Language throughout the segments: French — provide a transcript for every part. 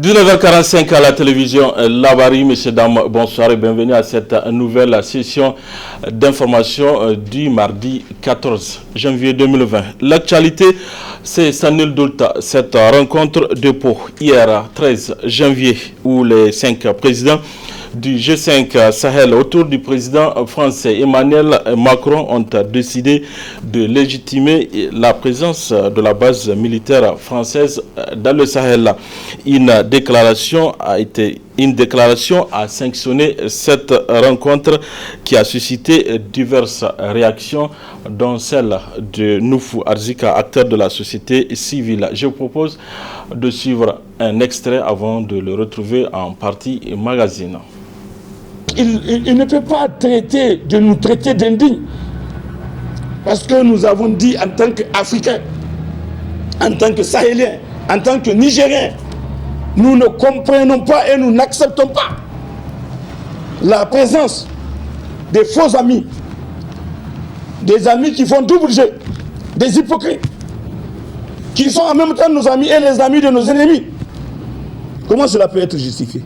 19h45 à la télévision Labari. Messieurs, dames, bonsoir et bienvenue à cette nouvelle session d'information du mardi 14 janvier 2020. L'actualité, c'est sans nul doute cette rencontre de Pau hier 13 janvier où les 5 présidents du G5 Sahel autour du président français Emmanuel Macron ont décidé de légitimer la présence de la base militaire française dans le Sahel. Une déclaration a sanctionné cette rencontre qui a suscité diverses réactions, dont celle de Noufou Arzika, acteur de la société civile. Je vous propose de suivre un extrait avant de le retrouver en partie magazine. Il ne peut pas nous traiter d'indignes. Parce que nous avons dit en tant qu'Africains, en tant que Sahéliens, en tant que Nigériens, nous ne comprenons pas et nous n'acceptons pas la présence des faux amis, des amis qui font double jeu, des hypocrites, qui sont en même temps nos amis et les amis de nos ennemis. Comment cela peut être justifié?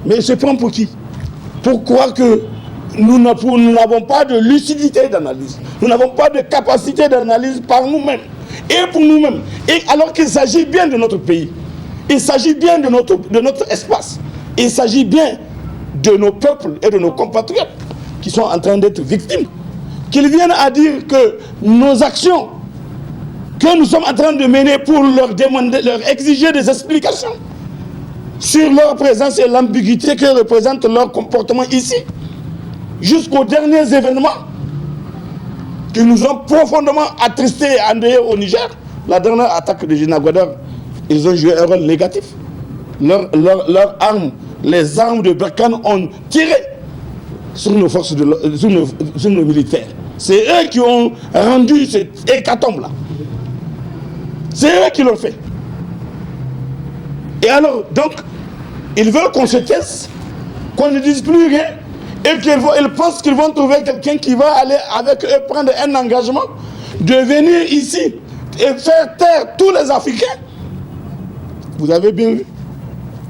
Mais se prend pour qui? Pour croire que nous n'avons pas de lucidité d'analyse. Nous n'avons pas de capacité d'analyse par nous-mêmes et pour nous-mêmes. Et alors qu'il s'agit bien de notre pays. Il s'agit bien de notre espace. Il s'agit bien de nos peuples et de nos compatriotes qui sont en train d'être victimes. Qu'ils viennent à dire que nos actions que nous sommes en train de mener pour leur demander, leur exiger des explications sur leur présence et l'ambiguïté que représente leur comportement ici, jusqu'aux derniers événements qui nous ont profondément attristés et endeuillés au Niger. La dernière attaque de Jinagadar, ils ont joué un rôle négatif. Leurs armes, les armes de Berkane ont tiré sur nos forces, sur nos militaires. C'est eux qui ont rendu cette hécatombe-là. C'est eux qui l'ont fait. Et alors, donc, ils veulent qu'on se taise, qu'on ne dise plus rien, et qu'ils pensent qu'ils vont trouver quelqu'un qui va aller avec eux prendre un engagement de venir ici et faire taire tous les Africains. Vous avez bien vu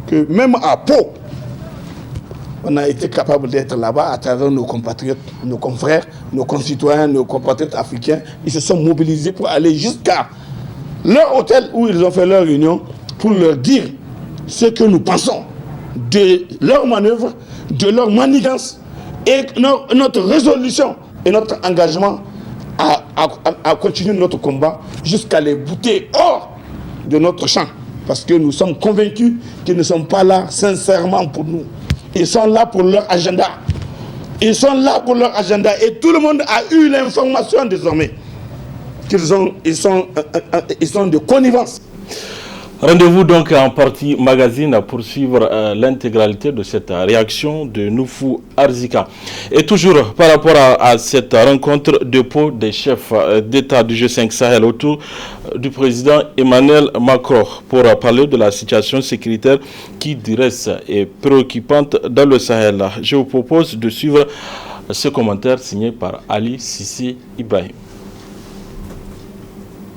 que même à Pau, on a été capable d'être là-bas à travers nos compatriotes, nos confrères, nos concitoyens, nos compatriotes africains. Ils se sont mobilisés pour aller jusqu'à leur hôtel où ils ont fait leur réunion pour leur dire ce que nous pensons de leur manœuvre, de leur manigance et notre résolution et notre engagement à continuer notre combat jusqu'à les bouter hors de notre champ. Parce que nous sommes convaincus qu'ils ne sont pas là sincèrement pour nous. Ils sont là pour leur agenda. Ils sont là pour leur agenda et tout le monde a eu l'information désormais qu'ils sont de connivence. Rendez-vous donc en partie magazine pour suivre l'intégralité de cette réaction de Noufou Arzika. Et toujours par rapport à cette rencontre de Pau des chefs d'État du G5 Sahel autour du président Emmanuel Macron pour parler de la situation sécuritaire qui du reste est préoccupante dans le Sahel. Je vous propose de suivre ce commentaire signé par Ali Sissi Ibrahim.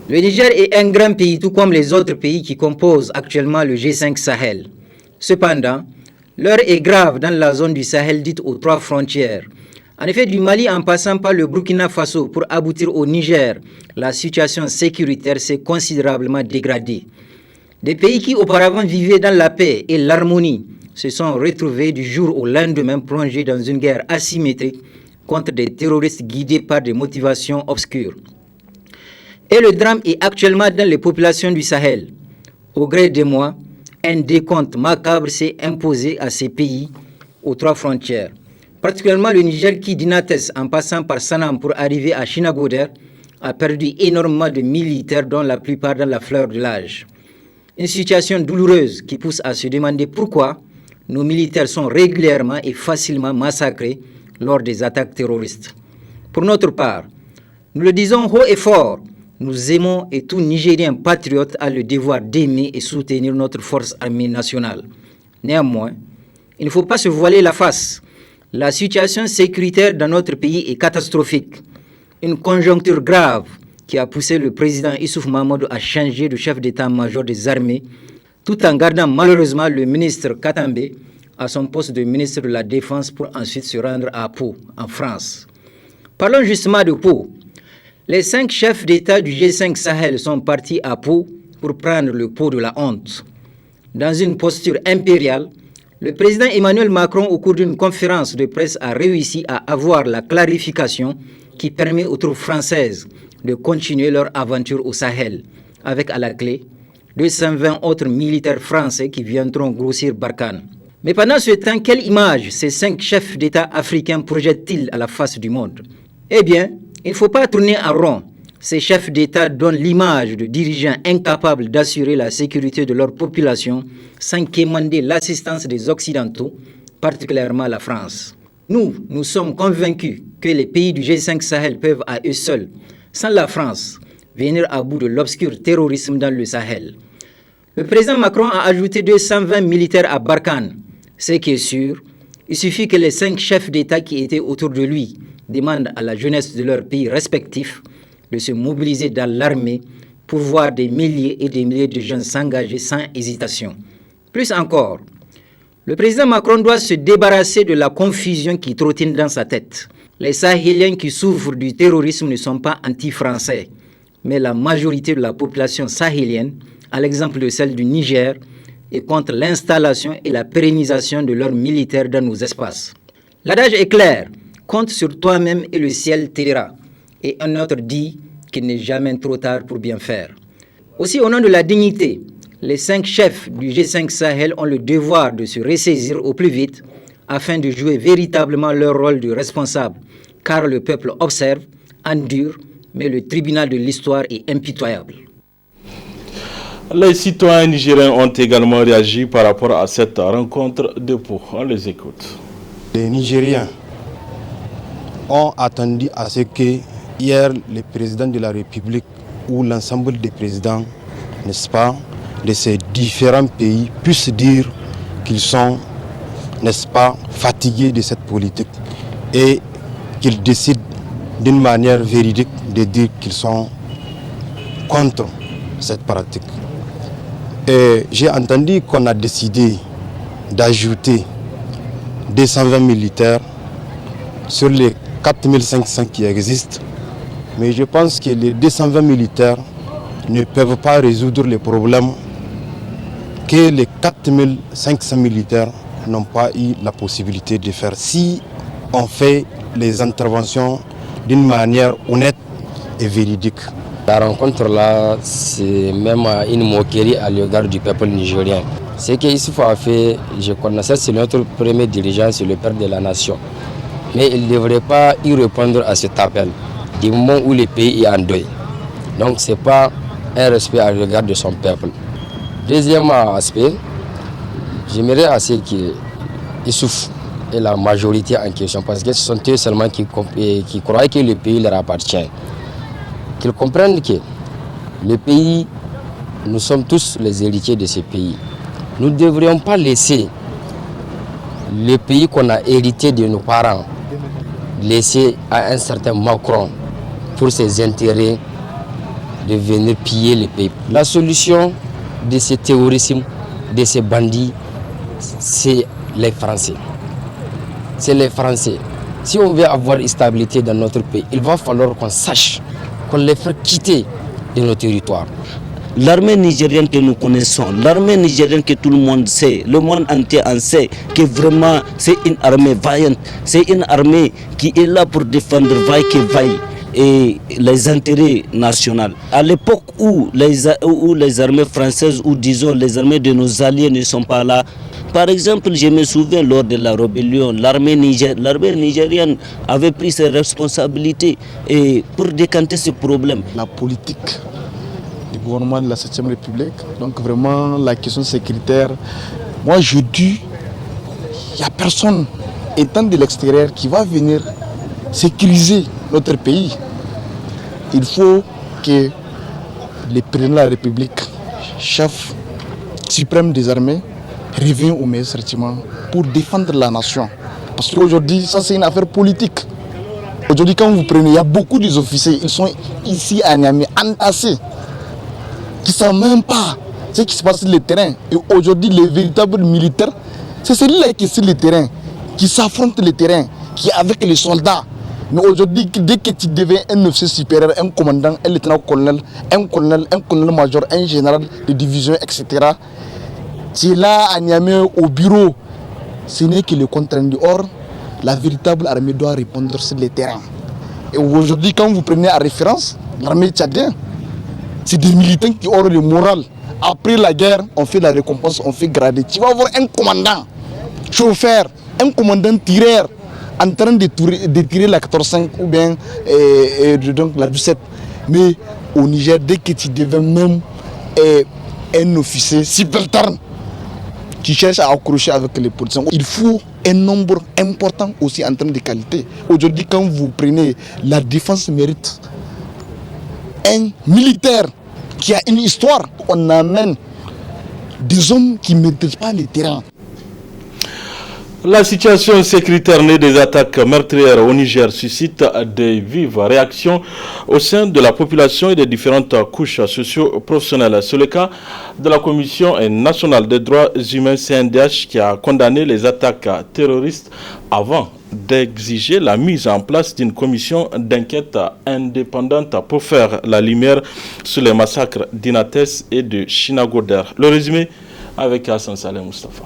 Le Niger est un grand pays, tout comme les autres pays qui composent actuellement le G5 Sahel. Cependant, l'heure est grave dans la zone du Sahel dite aux 3 frontières. En effet, du Mali en passant par le Burkina Faso pour aboutir au Niger, la situation sécuritaire s'est considérablement dégradée. Des pays qui auparavant vivaient dans la paix et l'harmonie se sont retrouvés du jour au lendemain plongés dans une guerre asymétrique contre des terroristes guidés par des motivations obscures. Et le drame est actuellement dans les populations du Sahel. Au gré des mois, un décompte macabre s'est imposé à ces pays aux 3 frontières. Particulièrement le Niger qui, d'Inates en passant par Sanam pour arriver à Chinagoder, a perdu énormément de militaires dont la plupart dans la fleur de l'âge. Une situation douloureuse qui pousse à se demander pourquoi nos militaires sont régulièrement et facilement massacrés lors des attaques terroristes. Pour notre part, nous le disons haut et fort, nous aimons et tout Nigérien patriote a le devoir d'aimer et soutenir notre force armée nationale. Néanmoins, il ne faut pas se voiler la face. La situation sécuritaire dans notre pays est catastrophique. Une conjoncture grave qui a poussé le président Issouf Mahamadou à changer de chef d'état-major des armées tout en gardant malheureusement le ministre Katambe à son poste de ministre de la Défense pour ensuite se rendre à Pau, en France. Parlons justement de Pau. Les 5 chefs d'État du G5 Sahel sont partis à Pau pour prendre le pot de la honte. Dans une posture impériale, le président Emmanuel Macron, au cours d'une conférence de presse, a réussi à avoir la clarification qui permet aux troupes françaises de continuer leur aventure au Sahel, avec à la clé 220 autres militaires français qui viendront grossir Barkhane. Mais pendant ce temps, quelle image ces 5 chefs d'État africains projettent-ils à la face du monde? Eh bien, il ne faut pas tourner en rond. Ces chefs d'État donnent l'image de dirigeants incapables d'assurer la sécurité de leur population sans quémander l'assistance des Occidentaux, particulièrement la France. Nous sommes convaincus que les pays du G5 Sahel peuvent à eux seuls, sans la France, venir à bout de l'obscur terrorisme dans le Sahel. Le président Macron a ajouté 220 militaires à Barkhane. Ce qui est sûr, il suffit que les 5 chefs d'État qui étaient autour de lui demandent à la jeunesse de leurs pays respectifs de se mobiliser dans l'armée pour voir des milliers et des milliers de jeunes s'engager sans hésitation. Plus encore, le président Macron doit se débarrasser de la confusion qui trottine dans sa tête. Les Sahéliens qui souffrent du terrorisme ne sont pas anti-français, mais la majorité de la population sahélienne, à l'exemple de celle du Niger, est contre l'installation et la pérennisation de leurs militaires dans nos espaces. L'adage est clair, compte sur toi-même et le ciel t'aidera. Et un autre dit qu'il n'est jamais trop tard pour bien faire. Aussi, au nom de la dignité, les 5 chefs du G5 Sahel ont le devoir de se ressaisir au plus vite afin de jouer véritablement leur rôle de responsable, car le peuple observe, endure, mais le tribunal de l'histoire est impitoyable. Les citoyens nigériens ont également réagi par rapport à cette rencontre de Pau. On les écoute. Les Nigériens ont attendu à ce que hier le président de la République ou l'ensemble des présidents, n'est-ce pas, de ces différents pays puissent dire qu'ils sont, n'est-ce pas, fatigués de cette politique et qu'ils décident d'une manière véridique de dire qu'ils sont contre cette pratique. Et j'ai entendu qu'on a décidé d'ajouter 220 militaires sur les 4500 qui existent. Mais je pense que les 220 militaires ne peuvent pas résoudre les problèmes que les 4500 militaires n'ont pas eu la possibilité de faire si on fait les interventions d'une manière honnête et véridique. La rencontre là, c'est même une moquerie à l'égard du peuple nigérien. Ce qu'Issoufou a fait, je connaissais, c'est notre premier dirigeant, c'est le père de la nation. Mais il ne devrait pas y répondre à cet appel, du moment où le pays est en deuil. Donc ce n'est pas un respect à l'égard de son peuple. Deuxième aspect, j'aimerais assez qu'Issoufou et la majorité en question, parce que ce sont eux seulement qui croient que le pays leur appartient, qu'ils comprennent que le pays, nous sommes tous les héritiers de ce pays. Nous ne devrions pas laisser le pays qu'on a hérité de nos parents laisser à un certain Macron pour ses intérêts de venir piller le pays. La solution de ce terrorisme, de ces bandits, c'est les Français. C'est les Français. Si on veut avoir une stabilité dans notre pays, il va falloir qu'on sache qu'on les fait quitter de nos territoires. L'armée nigérienne que nous connaissons, l'armée nigérienne que tout le monde sait, le monde entier en sait, que vraiment c'est une armée vaillante, c'est une armée qui est là pour défendre vaille que vaille et les intérêts nationaux. À l'époque où les armées françaises ou disons les armées de nos alliés ne sont pas là, par exemple, je me souviens lors de la rébellion, l'armée nigérienne avait pris ses responsabilités et pour décanter ce problème. La politique du gouvernement de la 7e République, donc vraiment la question sécuritaire, moi je dis, il n'y a personne étant de l'extérieur qui va venir sécuriser notre pays. Il faut que le président de la République, chef suprême des armées, revient au meilleur sentiment pour défendre la nation. Parce qu'aujourd'hui, ça c'est une affaire politique. Aujourd'hui, quand vous prenez, il y a beaucoup des officiers, ils sont ici à Niamey, entassés, qui ne savent même pas ce qui se passe sur le terrain. Et aujourd'hui, les véritables militaires, c'est celui-là qui est sur le terrain, qui s'affronte le terrain, qui est avec les soldats. Mais aujourd'hui, dès que tu deviens un officier supérieur, un commandant, un lieutenant-colonel, un colonel-major, un général de division, etc., tu es là à Niamey au bureau. Ce n'est que le contre-rendu. Or, la véritable armée doit répondre sur le terrain. Et aujourd'hui, quand vous prenez à référence l'armée tchadienne, c'est des militants qui ont le moral. Après la guerre, on fait la récompense, on fait grader. Tu vas avoir un commandant, chauffeur, un commandant tireur en train de tirer la 14-5 ou bien donc la 17. Mais au Niger, dès que tu deviens même un officier subalterne, qui cherche à accrocher avec les policiers. Il faut un nombre important aussi en termes de qualité. Aujourd'hui, quand vous prenez la défense mérite un militaire qui a une histoire, on amène des hommes qui ne maîtrisent pas le terrain. La situation sécuritaire née des attaques meurtrières au Niger suscite des vives réactions au sein de la population et des différentes couches socio-professionnelles. C'est le cas de la Commission nationale des droits humains CNDH qui a condamné les attaques terroristes avant d'exiger la mise en place d'une commission d'enquête indépendante pour faire la lumière sur les massacres d'Inates et de Chinagoder. Le résumé avec Hassan Saleh Mustafa.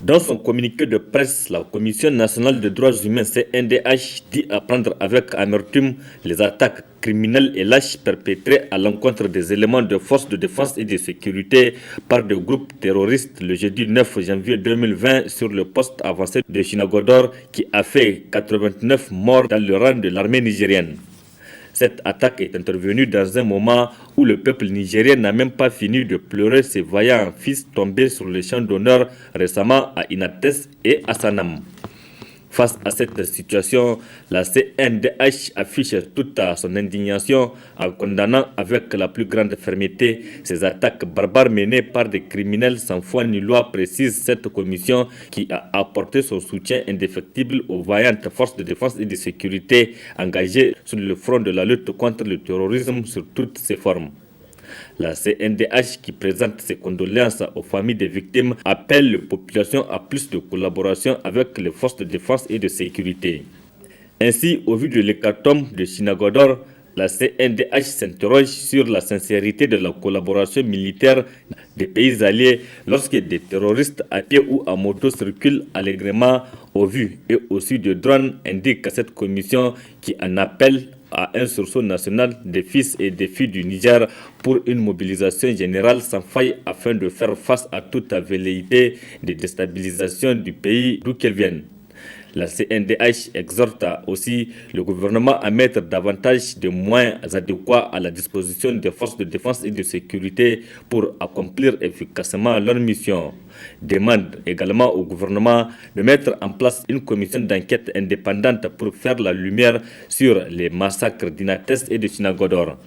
Dans son communiqué de presse, la Commission nationale des droits humains CNDH dit apprendre avec amertume les attaques criminelles et lâches perpétrées à l'encontre des éléments de forces de défense et de sécurité par des groupes terroristes le jeudi 9 janvier 2020 sur le poste avancé de Chinagodor qui a fait 89 morts dans le rang de l'armée nigérienne. Cette attaque est intervenue dans un moment où le peuple nigérien n'a même pas fini de pleurer ses vaillants fils tombés sur le champ d'honneur récemment à Inates et à Sanam. Face à cette situation, la CNDH affiche toute son indignation en condamnant avec la plus grande fermeté ces attaques barbares menées par des criminels sans foi ni loi, précise cette commission qui a apporté son soutien indéfectible aux vaillantes forces de défense et de sécurité engagées sur le front de la lutte contre le terrorisme sous toutes ses formes. La CNDH, qui présente ses condoléances aux familles des victimes, appelle la population à plus de collaboration avec les forces de défense et de sécurité. Ainsi, au vu de l'hécatombe de Chinagodor, la CNDH s'interroge sur la sincérité de la collaboration militaire des pays alliés lorsque des terroristes à pied ou à moto circulent allègrement au vu et au su de drones, indique cette commission qui en appelle à un sursaut national des fils et des filles du Niger pour une mobilisation générale sans faille afin de faire face à toute velléité de déstabilisation du pays d'où qu'elle vienne. La CNDH exhorte aussi le gouvernement à mettre davantage de moyens adéquats à la disposition des forces de défense et de sécurité pour accomplir efficacement leur mission. Demande également au gouvernement de mettre en place une commission d'enquête indépendante pour faire la lumière sur les massacres d'Inates et de Chinagodor.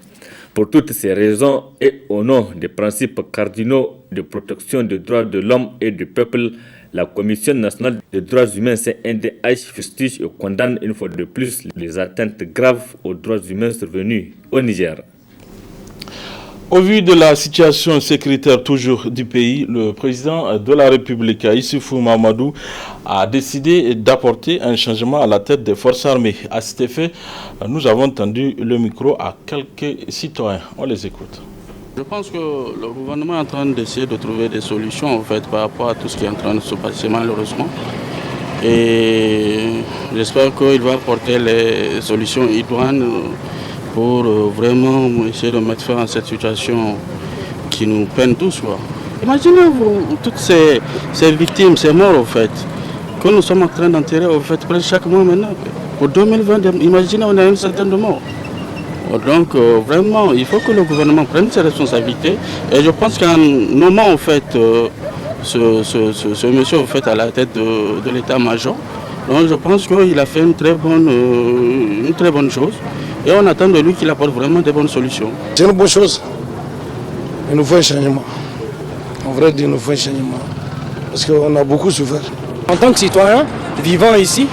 Pour toutes ces raisons et au nom des principes cardinaux de protection des droits de l'homme et du peuple, la Commission nationale des droits humains CNDH fustige et condamne une fois de plus les atteintes graves aux droits humains survenues au Niger. Au vu de la situation sécuritaire toujours du pays, le président de la République, Issoufou Mahamadou, a décidé d'apporter un changement à la tête des forces armées. À cet effet, nous avons tendu le micro à quelques citoyens. On les écoute. Je pense que le gouvernement est en train d'essayer de trouver des solutions en fait, par rapport à tout ce qui est en train de se passer malheureusement. Et j'espère qu'il va apporter les solutions idoines pour vraiment essayer de mettre fin à cette situation qui nous peine tous. Imaginez-vous toutes ces victimes, ces morts en fait, que nous sommes en train d'enterrer en fait, presque chaque mois maintenant. Pour 2020, imaginez, on a une centaine de morts. Donc vraiment, il faut que le gouvernement prenne ses responsabilités. Et je pense qu'en nommant en fait ce monsieur en fait à la tête de l'état-major, donc je pense qu'il a fait une très bonne chose. Et on attend de lui qu'il apporte vraiment de bonnes solutions. C'est une bonne chose. Il nous faut un changement. En vrai, il nous faut un changement. Parce qu'on a beaucoup souffert. En tant que citoyen vivant ici,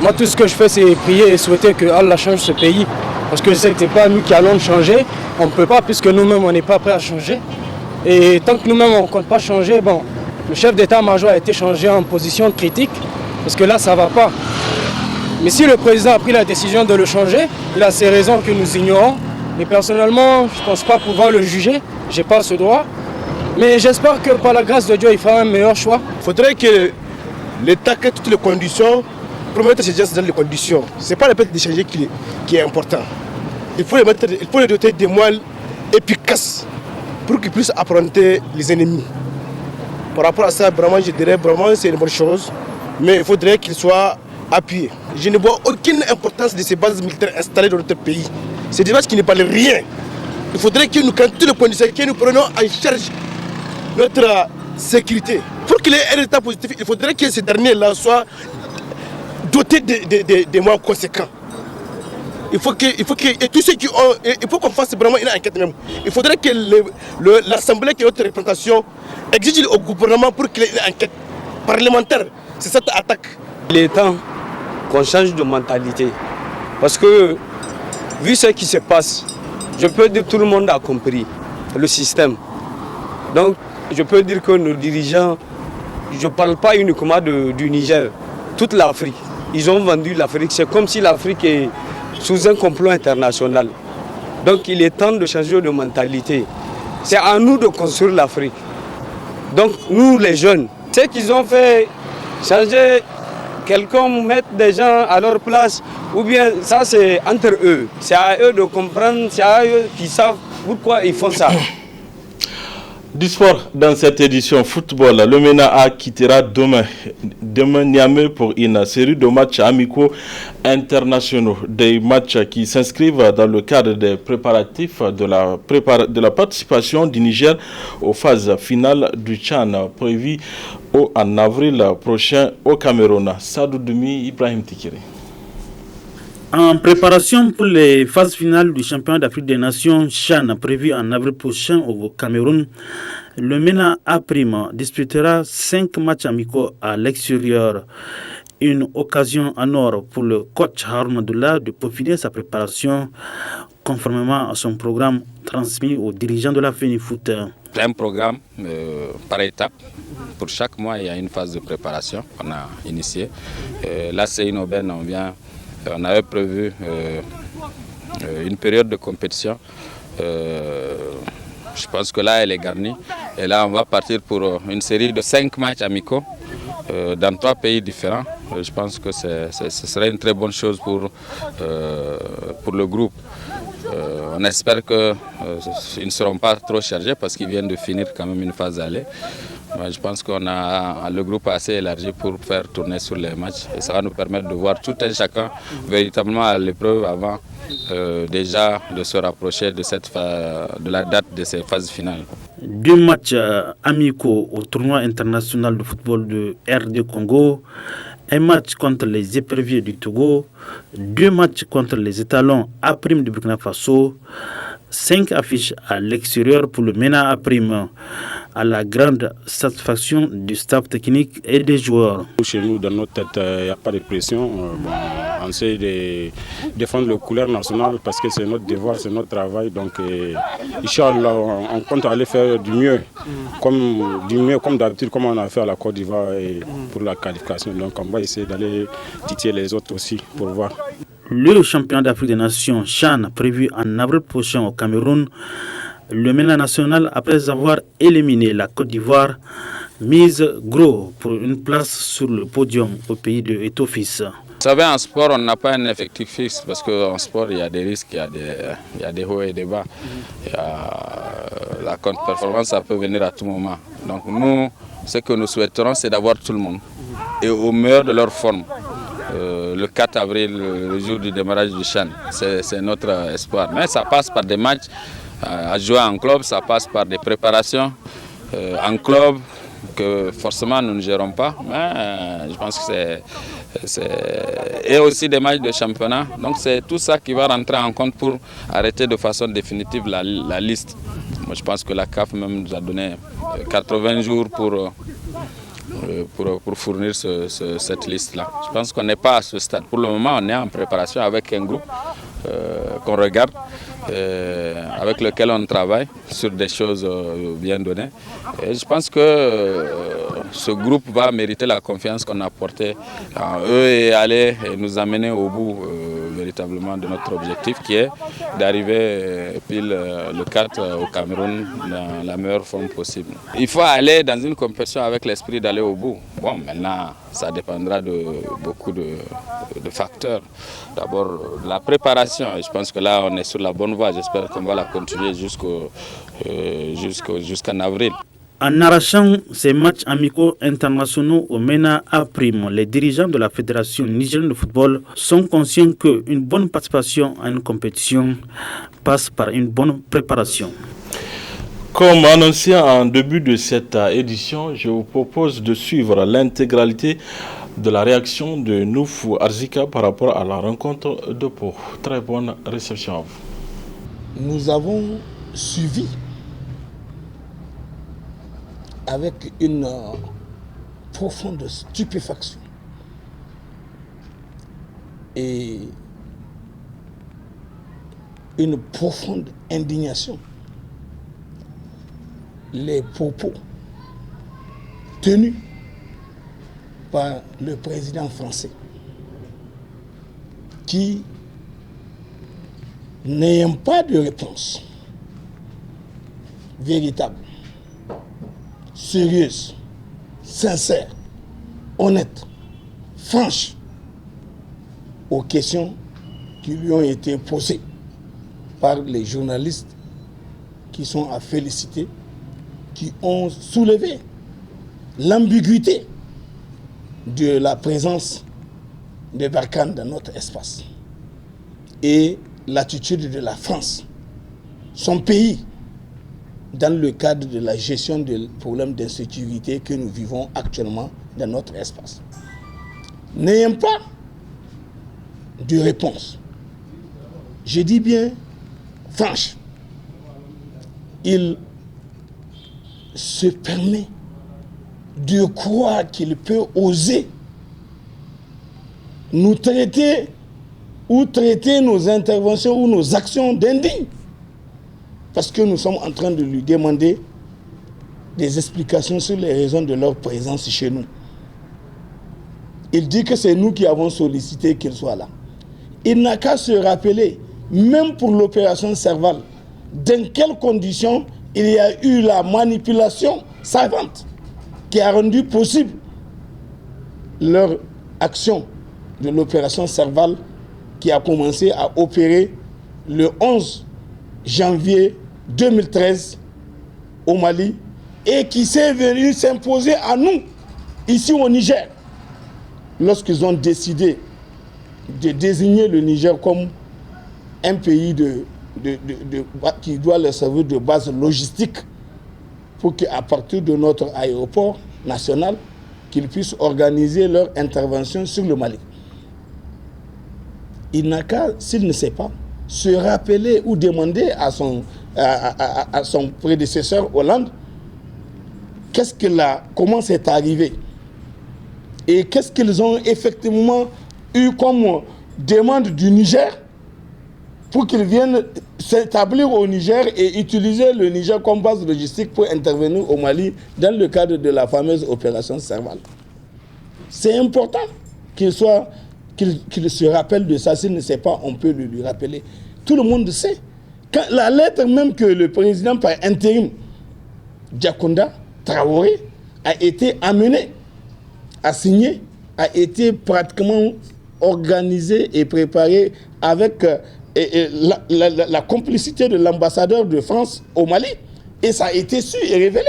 moi tout ce que je fais c'est prier et souhaiter que Allah change ce pays. Parce que ce n'est pas nous qui allons le changer, on ne peut pas puisque nous-mêmes on n'est pas prêts à changer. Et tant que nous-mêmes on ne compte pas changer, bon, le chef d'état-major a été changé en position critique, parce que là ça ne va pas. Mais si le président a pris la décision de le changer, il a ses raisons que nous ignorons. Et personnellement, je ne pense pas pouvoir le juger, je n'ai pas ce droit. Mais j'espère que par la grâce de Dieu, il fera un meilleur choix. Il faudrait que l'État crée toutes les conditions pour mettre ces gens dans les conditions. Ce n'est pas le fait de changer qui est important. Il faut les doter des moyens efficaces pour qu'ils puissent affronter les ennemis. Par rapport à ça, vraiment, je dirais vraiment c'est une bonne chose, mais il faudrait qu'ils soient appuyés. Je ne vois aucune importance de ces bases militaires installées dans notre pays. C'est des bases qui ne valent rien. Il faudrait que nous créions toutes les conditions, que nous prenions en charge notre sécurité. Pour qu'il y ait un état positif, il faudrait que ces derniers-là soient dotés de moyens conséquents. Il faut qu'on fasse vraiment une enquête même. Il faudrait que l'Assemblée qui est notre représentation exige au gouvernement pour qu'il y ait une enquête parlementaire. C'est cette attaque. Il est temps qu'on change de mentalité. Parce que, vu ce qui se passe, je peux dire que tout le monde a compris le système. Donc, je peux dire que nos dirigeants, je ne parle pas uniquement du Niger, toute l'Afrique. Ils ont vendu l'Afrique. C'est comme si l'Afrique est sous un complot international. Donc, il est temps de changer de mentalité. C'est à nous de construire l'Afrique. Donc, nous, les jeunes, ce qu'ils ont fait, changer quelqu'un, mettre des gens à leur place, ou bien ça c'est entre eux. C'est à eux de comprendre, c'est à eux qui savent pourquoi ils font ça. Du sport dans cette édition football, le MENA quittera demain Niamey pour une série de matchs amicaux internationaux. Des matchs qui s'inscrivent dans le cadre des préparatifs de la participation du Niger aux phases finales du Tchad prévues en avril prochain au Cameroun. Sadou Doumi, Ibrahim Tikiri. En préparation pour les phases finales du championnat d'Afrique des Nations CHAN prévu en avril prochain au Cameroun, le MENA A' disputera 5 matchs amicaux à l'extérieur. Une occasion en or pour le coach Haroun Abdullah de peaufiner sa préparation conformément à son programme transmis aux dirigeants de la FENIFOOT. C'est un programme par étapes. Pour chaque mois, il y a une phase de préparation qu'on a initiée. Là, c'est une aubaine, on avait prévu une période de compétition. Je pense que là, elle est garnie. Et là, on va partir pour une série de 5 matchs amicaux dans 3 pays différents. Je pense que ce serait une très bonne chose pour le groupe. On espère qu'ils ne seront pas trop chargés parce qu'ils viennent de finir quand même une phase aller. Je pense qu'on a le groupe assez élargi pour faire tourner sur les matchs et ça va nous permettre de voir tout un chacun véritablement à l'épreuve avant déjà de se rapprocher de la date de ces phases finales. 2 matchs amicaux au tournoi international de football de RD Congo, un match contre les éperviers du Togo, 2 matchs contre les étalons A' du Burkina Faso, 5 affiches à l'extérieur pour le MENA A', à la grande satisfaction du staff technique et des joueurs. Chez nous, dans notre tête, il n'y a pas de pression. On essaie de défendre le couleur nationale parce que c'est notre devoir, c'est notre travail. Donc, Inch'Allah, on compte aller faire du mieux comme d'habitude, comme on a fait à la Côte d'Ivoire pour la qualification. Donc, on va essayer d'aller titiller les autres aussi pour voir. Le championnat d'Afrique des Nations CHAN prévu en avril prochain au Cameroun, le MENA national, après avoir éliminé la Côte d'Ivoire, mise gros pour une place sur le podium au pays de Etofis. Vous savez, en sport, on n'a pas un effectif fixe parce qu'en sport, il y a des risques, il y a des hauts et des bas. La contre-performance, ça peut venir à tout moment. Donc nous, ce que nous souhaiterons, c'est d'avoir tout le monde et au meilleur de leur forme. Le 4 avril, le jour du démarrage du CHAN, c'est notre espoir. Mais ça passe par des matchs à jouer en club, ça passe par des préparations en club que forcément nous ne gérons pas. Mais je pense que et aussi des matchs de championnat. Donc c'est tout ça qui va rentrer en compte pour arrêter de façon définitive la liste. Moi, je pense que la CAF même nous a donné 80 jours pour fournir cette liste-là. Je pense qu'on n'est pas à ce stade. Pour le moment, on est en préparation avec un groupe qu'on regarde avec lequel on travaille sur des choses bien données. Et je pense que ce groupe va mériter la confiance qu'on a portée en eux et aller nous amener au bout véritablement de notre objectif qui est d'arriver pile le 4 au Cameroun dans la meilleure forme possible. Il faut aller dans une compétition avec l'esprit d'aller au bout. Bon, maintenant, ça dépendra de beaucoup de facteurs. D'abord, la préparation. Et je pense que là, on est sur la bonne voie. J'espère qu'on va la continuer jusqu'en avril. En arrachant ces matchs amicaux internationaux au MENA A prime, les dirigeants de la Fédération nigérienne de football sont conscients qu'une bonne participation à une compétition passe par une bonne préparation. Comme annoncé en début de cette édition, je vous propose de suivre l'intégralité de la réaction de Noufou Arzika par rapport à la rencontre de Pau. Très bonne réception à vous. Nous avons suivi avec une profonde stupéfaction et une profonde indignation les propos tenus par le président français qui, n'ayant pas de réponse véritable, sérieuse, sincère, honnête, franche aux questions qui lui ont été posées par les journalistes qui sont à féliciter, qui ont soulevé l'ambiguïté de la présence de Barkhane dans notre espace et l'attitude de la France, son pays, dans le cadre de la gestion des problèmes d'insécurité que nous vivons actuellement dans notre espace. N'ayant pas de réponse, je dis bien franche, il se permet de croire qu'il peut oser nous traiter ou traiter nos interventions ou nos actions d'indignes. Parce que nous sommes en train de lui demander des explications sur les raisons de leur présence chez nous. Il dit que c'est nous qui avons sollicité qu'il soit là. Il n'a qu'à se rappeler, même pour l'opération Serval, dans quelles conditions il y a eu la manipulation savante qui a rendu possible leur action de l'opération Serval qui a commencé à opérer le 11 janvier 2013 au Mali et qui s'est venu s'imposer à nous, ici au Niger, lorsqu'ils ont décidé de désigner le Niger comme un pays qui doit leur servir de base logistique pour qu'à partir de notre aéroport national, qu'ils puissent organiser leur intervention sur le Mali. Il n'a qu'à, s'il ne sait pas, se rappeler ou demander à son prédécesseur Hollande comment c'est arrivé et qu'est-ce qu'ils ont effectivement eu comme demande du Niger pour qu'ils viennent s'établir au Niger et utiliser le Niger comme base logistique pour intervenir au Mali dans le cadre de la fameuse opération Serval. C'est important qu'il se rappelle de ça. S'il ne sait pas, on peut lui rappeler. Tout le monde sait. La lettre même que le président par intérim, Diakonda Traoré, a été amené à signer, a été pratiquement organisée et préparée avec la complicité de l'ambassadeur de France au Mali. Et ça a été su et révélé.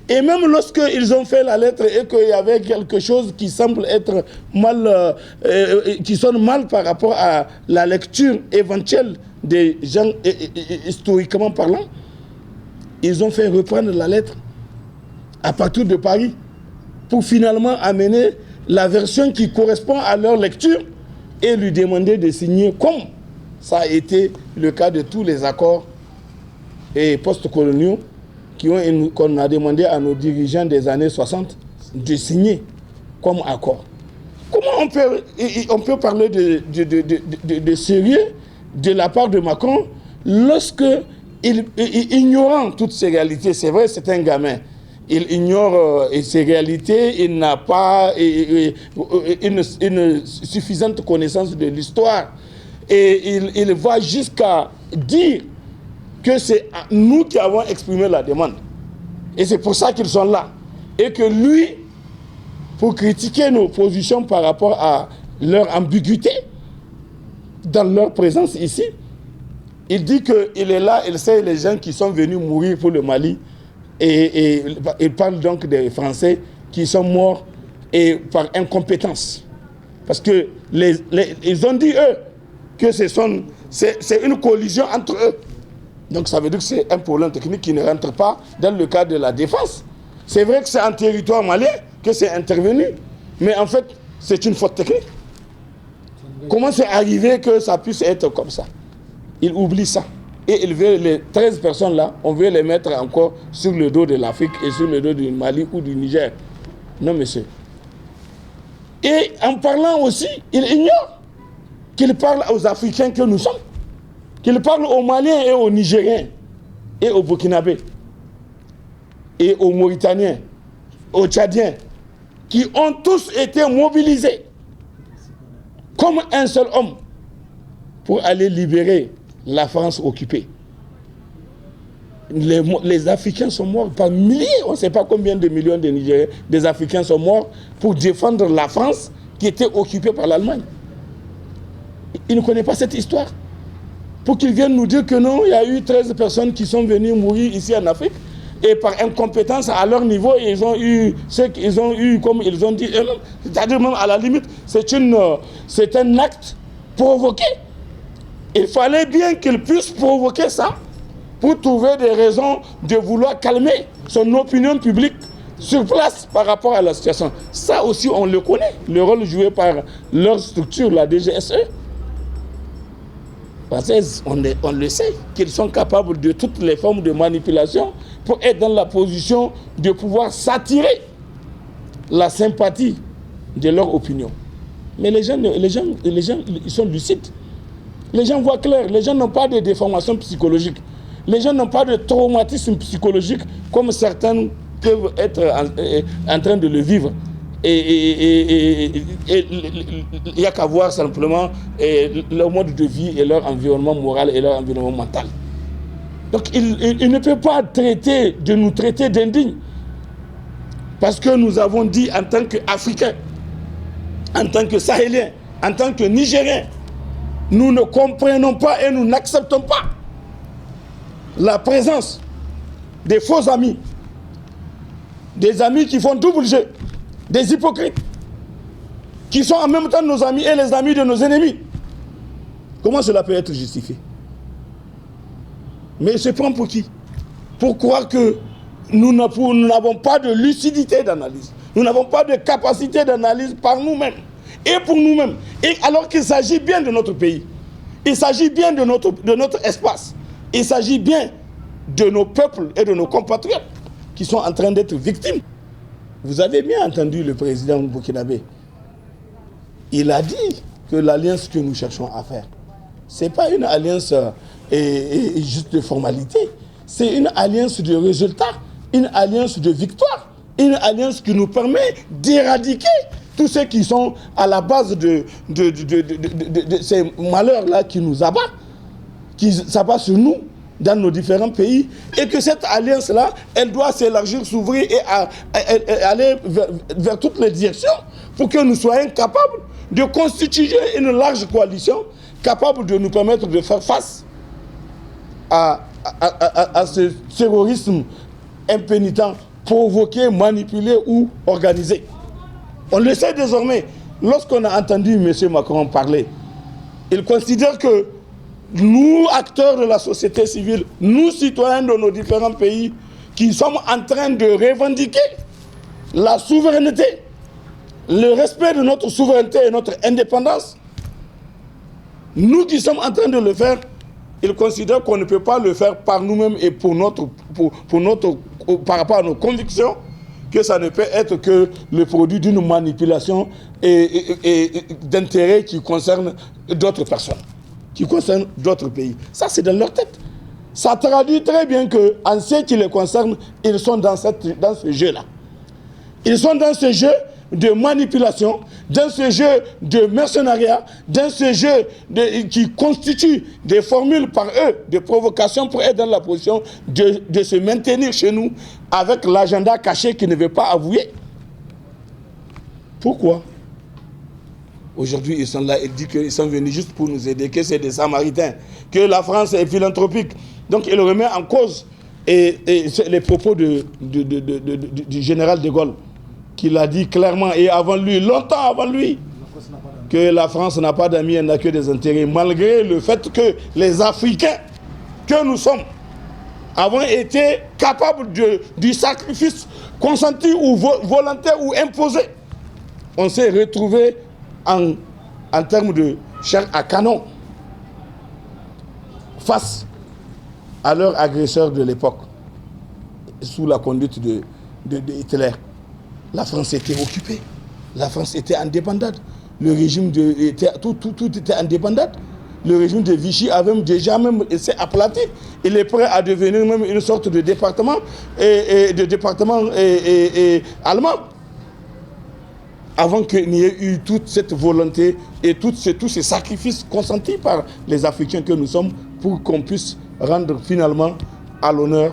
Et même lorsqu'ils ont fait la lettre et qu'il y avait quelque chose qui semble être mal, qui sonne mal par rapport à la lecture éventuelle des gens historiquement parlant, ils ont fait reprendre la lettre à partir de Paris pour finalement amener la version qui correspond à leur lecture et lui demander de signer comme ça a été le cas de tous les accords et post-coloniaux qu'on a demandé à nos dirigeants des années 60 de signer comme accord. Comment on peut parler de sérieux de la part de Macron lorsque, ignorant toutes ces réalités, c'est vrai, c'est un gamin, il ignore ces réalités, il n'a pas une suffisante connaissance de l'histoire. Et il va jusqu'à dire que c'est nous qui avons exprimé la demande. Et c'est pour ça qu'ils sont là. Et que lui, pour critiquer nos positions par rapport à leur ambiguïté, dans leur présence ici, il dit qu'il est là, il sait les gens qui sont venus mourir pour le Mali. Et il parle donc des Français qui sont morts et par incompétence. Parce que ils ont dit, eux, que c'est une collision entre eux. Donc ça veut dire que c'est un problème technique qui ne rentre pas dans le cadre de la défense. C'est vrai que c'est en territoire malien que c'est intervenu, mais en fait, c'est une faute technique. Comment c'est arrivé que ça puisse être comme ça? Il oublie ça. Et il veut les 13 personnes là, on veut les mettre encore sur le dos de l'Afrique et sur le dos du Mali ou du Niger. Non, monsieur. Et en parlant aussi, il ignore qu'il parle aux Africains que nous sommes, qu'il parle aux Maliens et aux Nigériens, et aux Burkinabés, et aux Mauritaniens, aux Tchadiens, qui ont tous été mobilisés comme un seul homme pour aller libérer la France occupée. Les Africains sont morts par milliers, on ne sait pas combien de millions de Nigériens, des Africains sont morts pour défendre la France qui était occupée par l'Allemagne. Il ne connaît pas cette histoire. Pour qu'ils viennent nous dire que non, il y a eu 13 personnes qui sont venues mourir ici en Afrique et par incompétence à leur niveau, ils ont eu ce qu'ils ont eu, comme ils ont dit eux-mêmes. C'est-à-dire même à la limite, c'est un acte provoqué. Il fallait bien qu'ils puissent provoquer ça pour trouver des raisons de vouloir calmer son opinion publique sur place par rapport à la situation. Ça aussi, on le connaît, le rôle joué par leur structure, la DGSE. On le sait, qu'ils sont capables de toutes les formes de manipulation pour être dans la position de pouvoir s'attirer la sympathie de leur opinion. Mais les gens, ils sont lucides. Les gens voient clair, les gens n'ont pas de déformation psychologique. Les gens n'ont pas de traumatisme psychologique comme certains peuvent être en train de le vivre. Et il n'y a qu'à voir simplement leur mode de vie et leur environnement moral et leur environnement mental. Donc il ne peut pas nous traiter d'indignes. Parce que nous avons dit en tant qu'Africains, en tant que Sahéliens, en tant que Nigériens, nous ne comprenons pas et nous n'acceptons pas la présence des faux amis, des amis qui font double jeu, des hypocrites, qui sont en même temps nos amis et les amis de nos ennemis. Comment cela peut être justifié? Mais il se prend pour qui? Pour croire que nous n'avons pas de lucidité d'analyse. Nous n'avons pas de capacité d'analyse par nous-mêmes et pour nous-mêmes. Et alors qu'il s'agit bien de notre pays. Il s'agit bien de notre espace. Il s'agit bien de nos peuples et de nos compatriotes qui sont en train d'être victimes. Vous avez bien entendu le président burkinabé. Il a dit que l'alliance que nous cherchons à faire, ce n'est pas une alliance juste de formalité. C'est une alliance de résultats, une alliance de victoire, une alliance qui nous permet d'éradiquer tous ceux qui sont à la base de ces malheurs-là qui nous abattent, qui s'abattent sur nous dans nos différents pays, et que cette alliance-là, elle doit s'élargir, s'ouvrir et aller vers toutes les directions pour que nous soyons capables de constituer une large coalition capable de nous permettre de faire face à ce terrorisme impénitent, provoqué, manipulé ou organisé. On le sait désormais. Lorsqu'on a entendu M. Macron parler, il considère que nous, acteurs de la société civile, nous, citoyens de nos différents pays, qui sommes en train de revendiquer la souveraineté, le respect de notre souveraineté et notre indépendance, nous qui sommes en train de le faire, il considère qu'on ne peut pas le faire par nous-mêmes et par rapport à nos convictions, que ça ne peut être que le produit d'une manipulation et d'intérêts qui concernent d'autres personnes. qui concerne d'autres pays. Ça, c'est dans leur tête. Ça traduit très bien qu'en ce qui les concerne, ils sont dans ce jeu-là. Ils sont dans ce jeu de manipulation, dans ce jeu de mercenariat, dans ce jeu qui constitue des formules par eux de provocation pour être dans la position de se maintenir chez nous avec l'agenda caché qu'ils ne veulent pas avouer. Pourquoi? Aujourd'hui, ils sont là, ils disent qu'ils sont venus juste pour nous aider, que c'est des Samaritains, que la France est philanthropique. Donc, il remet en cause les propos du général de Gaulle, qui l'a dit clairement, et avant lui, longtemps avant lui, que la France n'a pas d'amis, elle n'a que des intérêts, malgré le fait que les Africains que nous sommes avons été capables du sacrifice consenti ou volontaire ou imposé. On s'est retrouvés en termes de chair à canon face à leurs agresseurs de l'époque, sous la conduite de Hitler. La France était occupée, la France était en débandade, le régime tout était en débandade. Le régime de Vichy avait déjà s'est aplati. Il est prêt à devenir même une sorte de département allemand. Avant qu'il n'y ait eu toute cette volonté et tous ces sacrifices consentis par les Africains que nous sommes pour qu'on puisse rendre finalement à l'honneur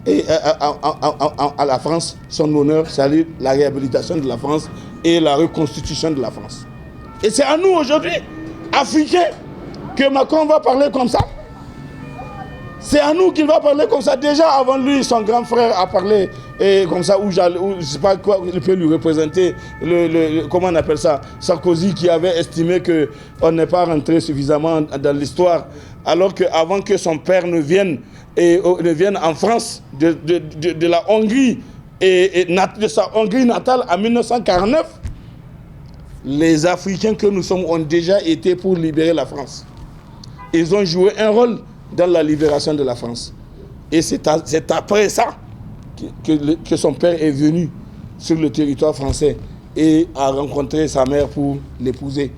et à la France son honneur, c'est-à-dire la réhabilitation de la France et la reconstitution de la France. Et c'est à nous aujourd'hui, Africains, que Macron va parler comme ça. C'est à nous qu'il va parler comme ça. Déjà avant lui, son grand frère a parlé comme ça, ou je ne sais pas quoi, il peut lui représenter, comment on appelle ça, Sarkozy, qui avait estimé qu'on n'est pas rentré suffisamment dans l'histoire, alors qu'avant que son père ne vienne en France de la Hongrie et de sa Hongrie natale en 1949, les Africains que nous sommes ont déjà été pour libérer la France. Ils ont joué un rôle dans la libération de la France. Et c'est après ça que son père est venu sur le territoire français et a rencontré sa mère pour l'épouser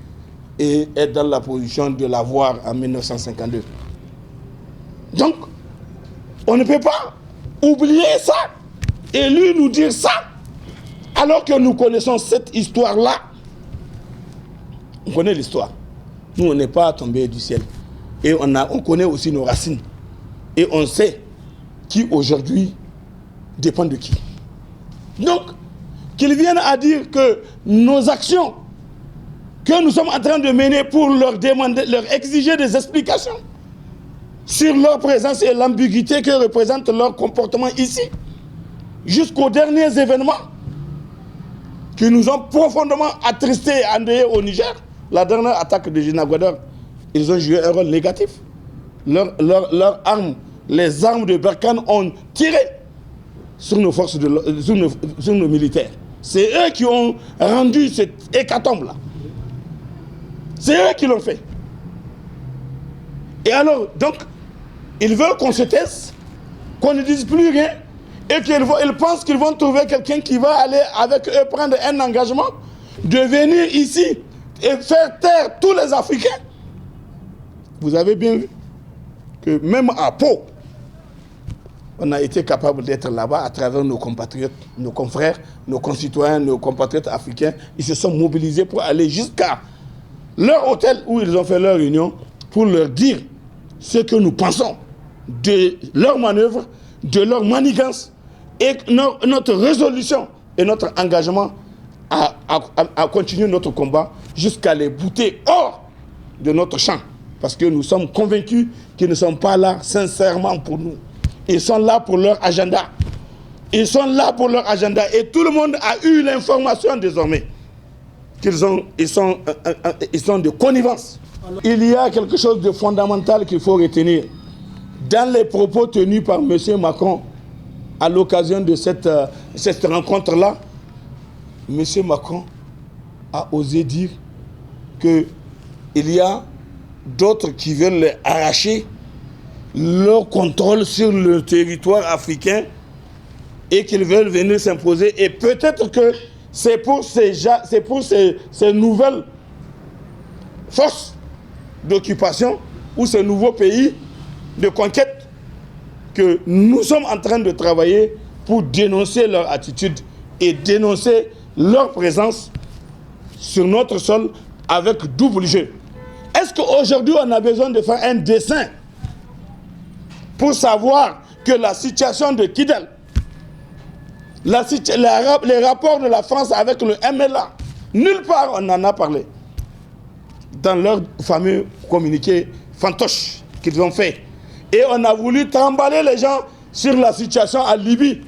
et être dans la position de la voir en 1952. Donc, on ne peut pas oublier ça et lui nous dire ça, alors que nous connaissons cette histoire-là. On connaît l'histoire. Nous, on n'est pas tombé du ciel. Et on connaît aussi nos racines. Et on sait qui aujourd'hui dépend de qui. Donc, qu'ils viennent à dire que nos actions que nous sommes en train de mener pour leur demander, leur exiger des explications sur leur présence et l'ambiguïté que représente leur comportement ici, jusqu'aux derniers événements qui nous ont profondément attristés et endeuillés au Niger. La dernière attaque de Jinagador, ils ont joué un rôle négatif. Leurs armes, les armes de Barkhane ont tiré sur nos forces, sur nos militaires. C'est eux qui ont rendu cette hécatombe-là. C'est eux qui l'ont fait. Et alors, donc, ils veulent qu'on se taise, qu'on ne dise plus rien, et qu'ils pensent qu'ils vont trouver quelqu'un qui va aller avec eux prendre un engagement de venir ici et faire taire tous les Africains. Vous avez bien vu que même à Pau, on a été capable d'être là-bas à travers nos compatriotes, nos confrères, nos concitoyens, nos compatriotes africains. Ils se sont mobilisés pour aller jusqu'à leur hôtel où ils ont fait leur réunion pour leur dire ce que nous pensons de leurs manœuvres, de leur manigance et notre résolution et notre engagement à continuer notre combat jusqu'à les bouter hors de notre champ. Parce que nous sommes convaincus qu'ils ne sont pas là sincèrement pour nous. Ils sont là pour leur agenda. Ils sont là pour leur agenda. Et tout le monde a eu l'information désormais qu'ils sont de connivence. Il y a quelque chose de fondamental qu'il faut retenir. Dans les propos tenus par M. Macron à l'occasion de cette rencontre-là, M. Macron a osé dire qu'il y a d'autres qui veulent arracher leur contrôle sur le territoire africain et qu'ils veulent venir s'imposer. Et peut-être que c'est pour ces nouvelles forces d'occupation ou ces nouveaux pays de conquête que nous sommes en train de travailler pour dénoncer leur attitude et dénoncer leur présence sur notre sol avec double jeu. Est-ce qu'aujourd'hui on a besoin de faire un dessin pour savoir que la situation de Kidal, les rapports de la France avec le MLA, nulle part on en a parlé dans leur fameux communiqué fantoche qu'ils ont fait. Et on a voulu trimballer les gens sur la situation en Libye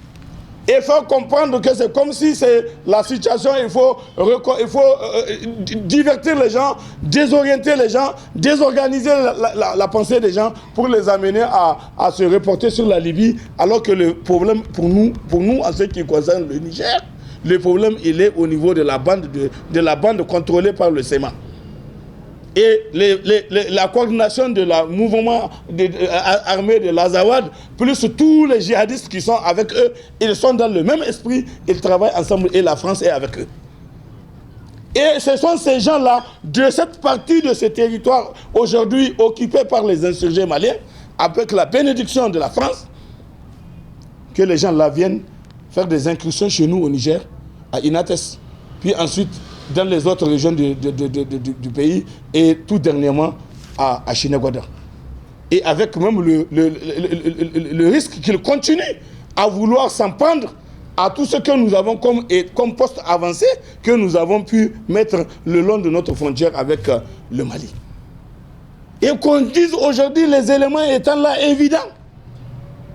et faire comprendre que c'est comme si c'est la situation, il faut divertir les gens, désorienter les gens, désorganiser la pensée des gens pour les amener à se reporter sur la Libye, alors que le problème pour nous en ce qui concerne le Niger, le problème il est au niveau de la bande contrôlée par le SEMA. Et la coordination de la mouvement armé de l'Azawad, plus tous les djihadistes qui sont avec eux, ils sont dans le même esprit, ils travaillent ensemble et la France est avec eux. Et ce sont ces gens-là, de cette partie de ce territoire, aujourd'hui occupé par les insurgés maliens, avec la bénédiction de la France, que les gens là viennent faire des incursions chez nous au Niger, à Inates, puis ensuite dans les autres régions du pays et tout dernièrement à Chinagwada. Et avec même le risque qu'ils continuent à vouloir s'en prendre à tout ce que nous avons comme poste avancé que nous avons pu mettre le long de notre frontière avec le Mali. Et qu'on dise aujourd'hui les éléments étant là évidents,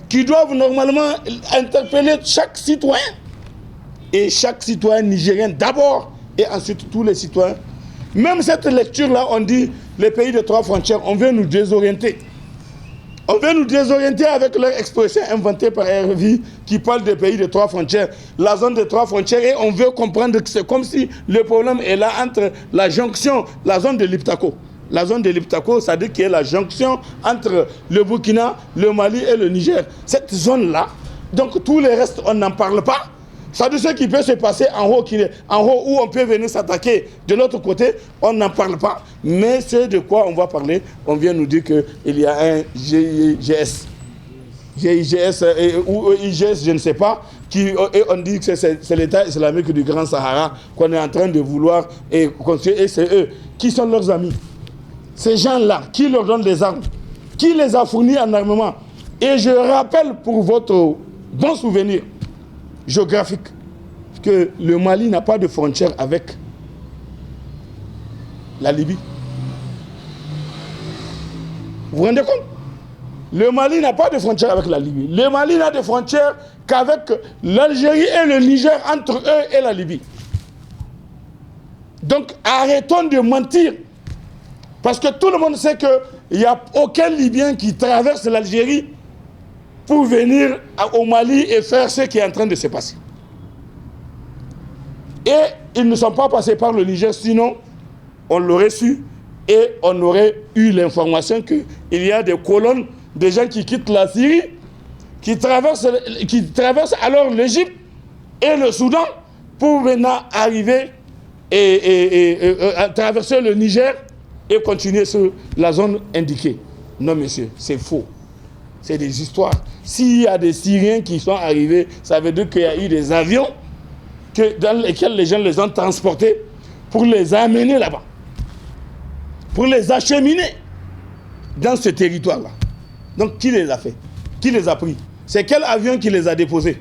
qui doivent normalement interpeller chaque citoyen, et chaque citoyen nigérien d'abord, et ensuite tous les citoyens. Même cette lecture-là, on dit les pays de 3 frontières, on veut nous désorienter. On veut nous désorienter avec leur expression inventée par RFI qui parle des pays de 3 frontières, la zone de 3 frontières, et on veut comprendre que c'est comme si le problème est là entre la jonction, la zone de l'Iptako. La zone de l'Iptako, ça dit qu'il y a la jonction entre le Burkina, le Mali et le Niger. Cette zone-là, donc tous les restes, on n'en parle pas. Ça dit ce qui peut se passer en haut où on peut venir s'attaquer de l'autre côté, on n'en parle pas. Mais c'est de quoi on va parler. On vient nous dire qu'il y a un GIGS ou IGS, je ne sais pas, et on dit que c'est l'État islamique du Grand Sahara qu'on est en train de vouloir construire, et c'est eux qui sont leurs amis. Ces gens-là, qui leur donnent des armes, qui les a fournis en armement. Et je rappelle pour votre bon souvenir géographique que le Mali n'a pas de frontière avec la Libye. Vous vous rendez compte? Le Mali n'a pas de frontière avec la Libye. Le Mali n'a de frontière qu'avec l'Algérie et le Niger, entre eux et la Libye. Donc arrêtons de mentir. Parce que tout le monde sait qu'il n'y a aucun Libyen qui traverse l'Algérie pour venir au Mali et faire ce qui est en train de se passer. Et ils ne sont pas passés par le Niger, sinon on l'aurait su et on aurait eu l'information qu'il y a des colonnes de gens qui quittent la Syrie, qui traversent alors l'Égypte et le Soudan pour maintenant arriver et traverser le Niger et continuer sur la zone indiquée. Non, monsieur, c'est faux. C'est des histoires. S'il y a des Syriens qui sont arrivés, ça veut dire qu'il y a eu des avions dans lesquels les gens les ont transportés pour les amener là-bas, pour les acheminer dans ce territoire-là. Donc, qui les a fait? Qui les a pris? C'est quel avion qui les a déposés?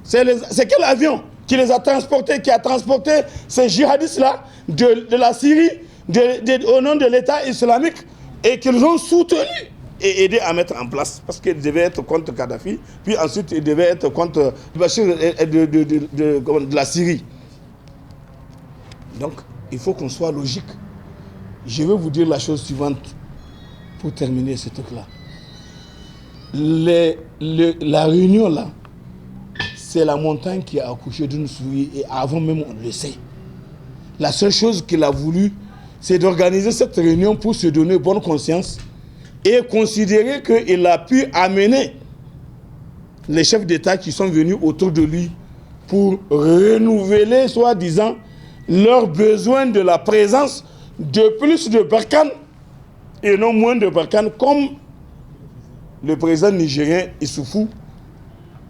C'est quel avion qui les a transportés, qui a transporté ces djihadistes-là de la Syrie au nom de l'État islamique et qu'ils ont soutenu et aidé à mettre en place, parce qu'ils devaient être contre Kadhafi, puis ensuite ils devaient être contre Bachir de la Syrie. Donc, il faut qu'on soit logique. Je vais vous dire la chose suivante pour terminer ce truc-là. La réunion là, c'est la montagne qui a accouché d'une souris, et avant même on le sait. La seule chose qu'il a voulu, c'est d'organiser cette réunion pour se donner bonne conscience et considérer qu'il a pu amener les chefs d'État qui sont venus autour de lui pour renouveler, soi-disant, leur besoin de la présence de plus de Barkhane et non moins de Barkhane, comme le président nigérien Issoufou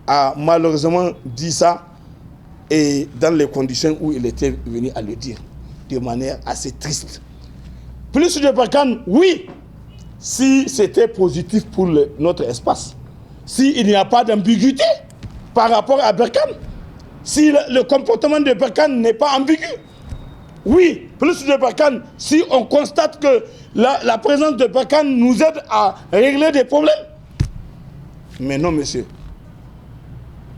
a malheureusement dit ça, et dans les conditions où il était venu à le dire, de manière assez triste. Plus de Barkhane, oui, si c'était positif pour notre espace, s'il n'y a pas d'ambiguïté par rapport à Barkhane, si le comportement de Barkhane n'est pas ambigu, oui, plus de Barkhane, si on constate que la présence de Barkhane nous aide à régler des problèmes. Mais non, monsieur.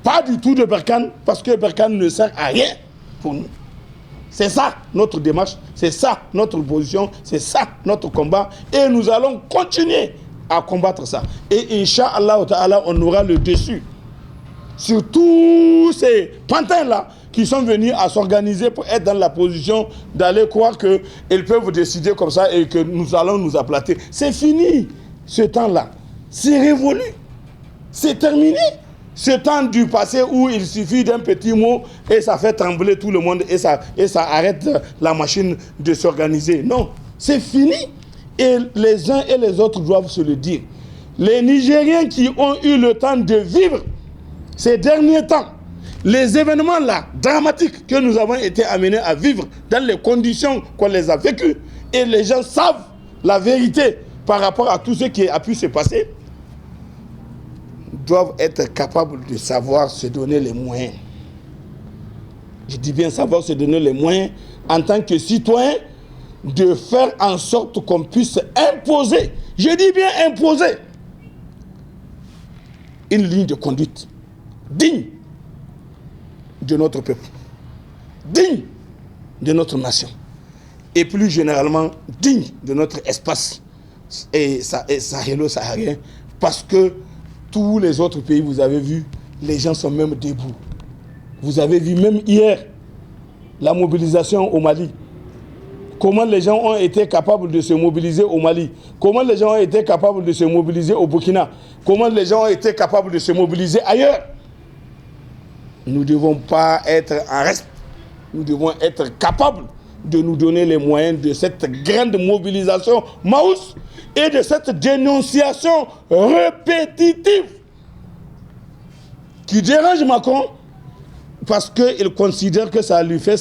Pas du tout de Barkhane, parce que Barkhane ne sert à rien pour nous. C'est ça notre démarche, c'est ça notre position, c'est ça notre combat. Et nous allons continuer à combattre ça. Et Inch'Allah, on aura le dessus sur tous ces pantins-là qui sont venus à s'organiser pour être dans la position d'aller croire qu'ils peuvent décider comme ça et que nous allons nous aplatir. C'est fini ce temps-là. C'est révolu. C'est terminé. Ce temps du passé où il suffit d'un petit mot et ça fait trembler tout le monde et ça arrête la machine de s'organiser. Non, c'est fini. Et les uns et les autres doivent se le dire. Les Nigériens qui ont eu le temps de vivre ces derniers temps, les événements là, dramatiques que nous avons été amenés à vivre dans les conditions qu'on les a vécues, et les gens savent la vérité par rapport à tout ce qui a pu se passer, doivent être capables de savoir se donner les moyens. Je dis bien savoir se donner les moyens en tant que citoyen de faire en sorte qu'on puisse imposer, je dis bien imposer, une ligne de conduite digne de notre peuple, digne de notre nation et plus généralement digne de notre espace et sahélo-saharien, parce que tous les autres pays, vous avez vu, les gens sont même debout. Vous avez vu même hier la mobilisation au Mali. Comment les gens ont été capables de se mobiliser au Mali. Comment les gens ont été capables de se mobiliser au Burkina. Comment les gens ont été capables de se mobiliser ailleurs. Nous ne devons pas être en reste. Nous devons être capables de nous donner les moyens de cette grande mobilisation maousse et de cette dénonciation répétitive qui dérange Macron parce qu'il considère que ça lui fait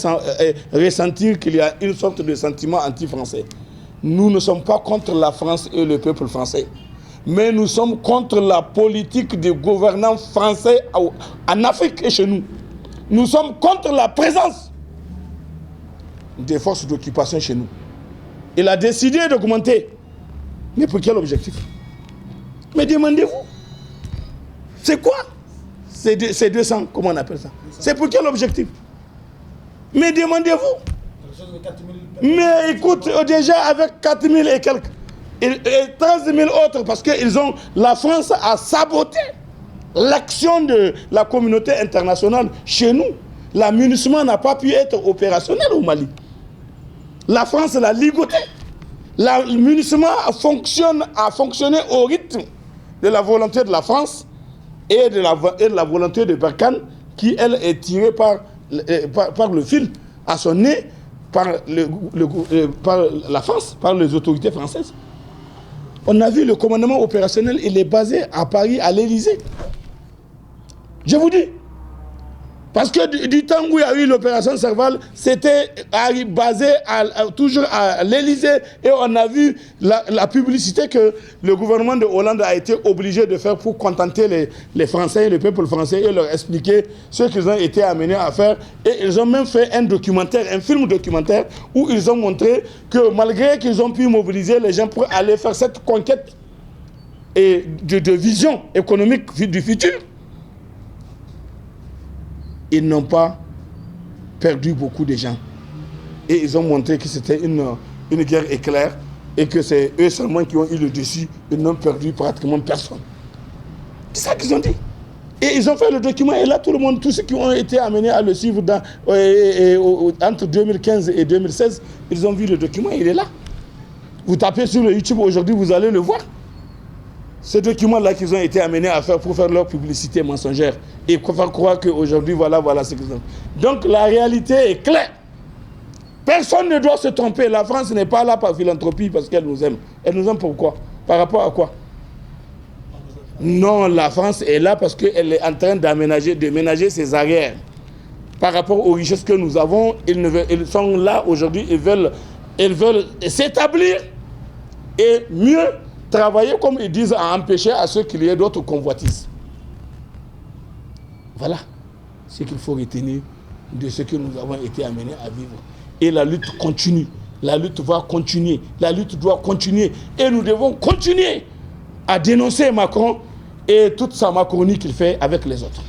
ressentir qu'il y a une sorte de sentiment anti-français. Nous ne sommes pas contre la France et le peuple français, mais nous sommes contre la politique des gouvernants français en Afrique et chez nous. Nous sommes contre la présence des forces d'occupation chez nous. Il a décidé d'augmenter. Mais pour quel objectif? Mais demandez-vous. C'est quoi ces 200, comment on appelle ça? C'est pour quel objectif? Mais demandez-vous. Mais écoute, déjà avec 4 000 et quelques, et 13 000 autres, parce que la France a saboté l'action de la communauté internationale chez nous. La MINUSMA n'a pas pu être opérationnelle au Mali. La France l'a ligoté. La MINUSMA a fonctionné au rythme de la volonté de la France et de la volonté de Barkhane, qui, elle, est tirée par le fil à son nez par la France, par les autorités françaises. On a vu le commandement opérationnel, il est basé à Paris, à l'Élysée. Je vous dis. Parce que du temps où il y a eu l'opération Serval, c'était basé toujours à l'Élysée, et on a vu la publicité que le gouvernement de Hollande a été obligé de faire pour contenter les Français, le peuple français, et leur expliquer ce qu'ils ont été amenés à faire. Et ils ont même fait un film documentaire, où ils ont montré que malgré qu'ils ont pu mobiliser les gens pour aller faire cette conquête de vision économique du futur, ils n'ont pas perdu beaucoup de gens. Et ils ont montré que c'était une guerre éclair et que c'est eux seulement qui ont eu le dessus. Ils n'ont perdu pratiquement personne. C'est ça qu'ils ont dit. Et ils ont fait le document. Et là, tout le monde, tous ceux qui ont été amenés à le suivre entre 2015 et 2016, ils ont vu le document. Il est là. Vous tapez sur le YouTube aujourd'hui, vous allez le voir. Ce document-là qu'ils ont été amenés à faire pour faire leur publicité mensongère et faire croire qu'aujourd'hui, voilà ce qu'ils ont. Donc la réalité est claire. Personne ne doit se tromper. La France n'est pas là par philanthropie parce qu'elle nous aime. Elle nous aime pourquoi? Par rapport à quoi? Non, la France est là parce qu'elle est en train de ménager ses arrières. Par rapport aux richesses que nous avons, ils sont là aujourd'hui, ils veulent s'établir et mieux travailler, comme ils disent, à empêcher à ceux qu'il y ait d'autres convoitises. Voilà ce qu'il faut retenir de ce que nous avons été amenés à vivre. Et la lutte continue. La lutte va continuer. La lutte doit continuer. Et nous devons continuer à dénoncer Macron et toute sa macronie qu'il fait avec les autres.